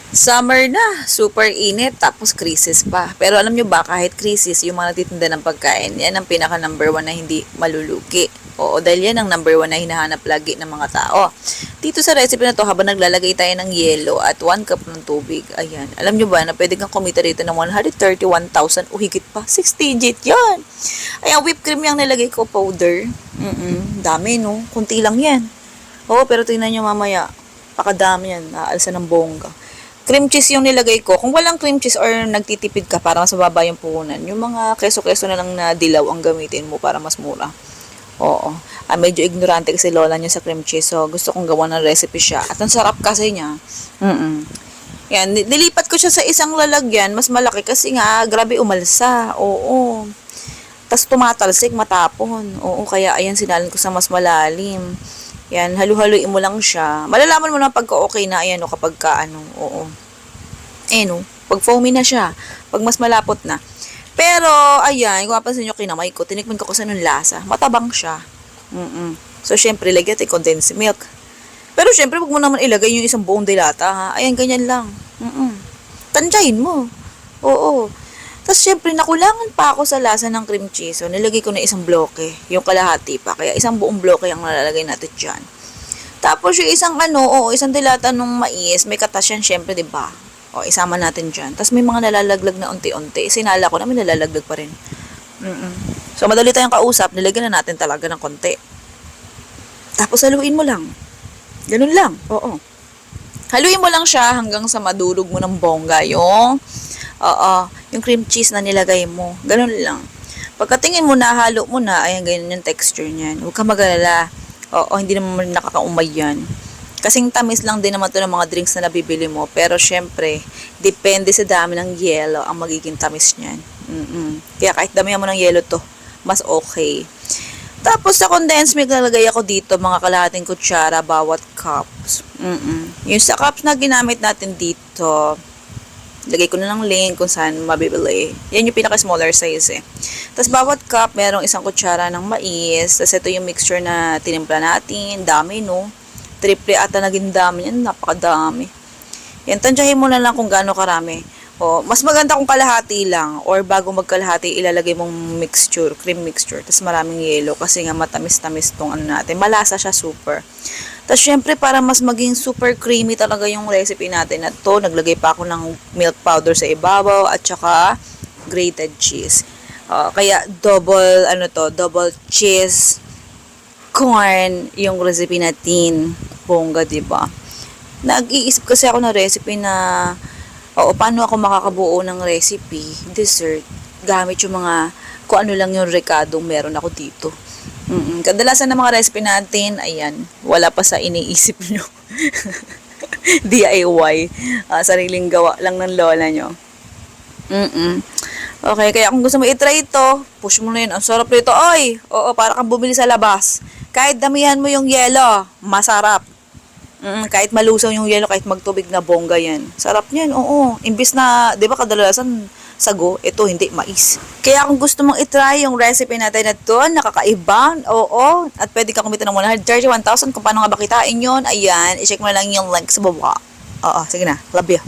Summer na, super init, tapos krisis pa. Pero alam nyo ba, kahit krisis, yung mga nagtitinda ng pagkain, yan ang pinaka number one na hindi malulugi. Oo, dahil yan ang number one na hinahanap lagi ng mga tao. Dito sa recipe na to, habang naglalagay tayo ng yelo at 1 cup ng tubig, ayan. Alam nyo ba na pwede kang kumita rito ng 131,000 o higit pa? 6 digit yan. Ayan, whipped cream yung nilagay ko, powder. Dami, no? Kunti lang yan. Oo, pero tingnan nyo mamaya. Pakadami yan. Naalsa ng bongga. Cream cheese yung nilagay ko. Kung walang cream cheese or nagtitipid ka para mas mababa yung puhunan, yung mga keso-keso na lang na dilaw ang gamitin mo para mas mura. Oo. Medyo ignorante kasi lola niya sa cream cheese. So, gusto kong gawa ng recipe siya. At ang sarap kasi niya. Yan. Nilipat ko siya sa isang lalagyan. Mas malaki kasi nga, grabe umalsa. Oo. Tapos tumatalsik, matapon. Oo, kaya ayan, sinalin ko sa mas malalim. Yan, halu-haluin mo lang siya. Malalaman mo na pagka okay na, ayan o, kapag ka, oo. No, pag foamy na siya, pag mas malapot na. Pero, ayan, kung mapansin nyo kinamay ko, tinikman ko kasi ng lasa. Matabang siya. So, syempre, lagyan tayo condensed milk. Pero, syempre, wag mo naman ilagay yung isang buong dilata, ha? Ayan, ganyan lang. Tansyahin mo. Oo. Tapos, syempre, nakulangan pa ako sa lasa ng cream cheese. So, nilagay ko na isang bloke. Yung kalahati pa. Kaya, isang buong bloke ang nalalagay natin dyan. Tapos, yung isang isang dilata ng mais, may katas yan, syempre, diba? O, isama natin dyan. Tapos, may mga nalalaglag na unti-unti. Sinala ko na, may nalalaglag pa rin. So, madali tayong kausap. Nilagyan na natin talaga ng konti. Tapos, haluin mo lang. Ganun lang. Oo. Haluin mo lang siya hanggang sa madulog mo ng bongga yung cream cheese na nilagay mo. Ganun lang. Pagkatingin mo na, halo mo na, ayan, ganyan yung texture niyan. Huwag ka mag-alala. Oo, hindi naman nakakaumay yan. Kasing tamis lang din naman to ng mga drinks na nabibili mo. Pero, syempre, depende sa dami ng yelo ang magiging tamis niyan. Kaya kahit damihan mo ng yelo to, mas okay. Tapos, sa condensed milk, nalagay ako dito, mga kalahating kutsara, bawat cups. Yung sa cups na ginamit natin dito, lagay ko na ng link kung saan mabibili. Yan yung pinaka-smaller size eh. Tapos, bawat cup, merong isang kutsara ng mais. Tapos, ito yung mixture na tinimpla natin. Dami, no? Triple ata naging dami yan. Napakadami. Yan, tansyahin mo na lang kung gaano karami. O, mas maganda kung kalahati lang. Or bago magkalahati, ilalagay mong mixture, cream mixture. Tapos, maraming yelo. Kasi nga, matamis-tamis tong natin. Malasa siya super. Tapos, syempre, para mas maging super creamy talaga yung recipe natin na to, naglagay pa ako ng milk powder sa ibabaw at saka grated cheese. Kaya, double cheese corn yung recipe natin. Bongga, diba? Nag-iisip kasi ako ng recipe na, paano ako makakabuo ng recipe, dessert, gamit yung mga, kung ano lang yung recadong meron ako dito. Kadalasan ng mga recipe natin, ayan, wala pa sa iniisip nyo. DIY. Sariling gawa lang ng lola nyo. Okay, kaya kung gusto mo i-try ito, push mo na yun. Ang sarap nito. Oy! Oo, para kang bumili sa labas. Kahit damihan mo yung yelo, masarap. Kahit malusaw yung yelo, kahit magtubig na bongga yan. Sarap niyan, oo. Imbis na, di ba kadalasan, sago, ito hindi, mais. Kaya kung gusto mong itry yung recipe natin na to, nakakaibang, oo, at pwede ka kumita ng 131,000 kung paano nga ba kitain yun, ayan, i-check mo lang yung link sa baba. Oo, sige na, love you.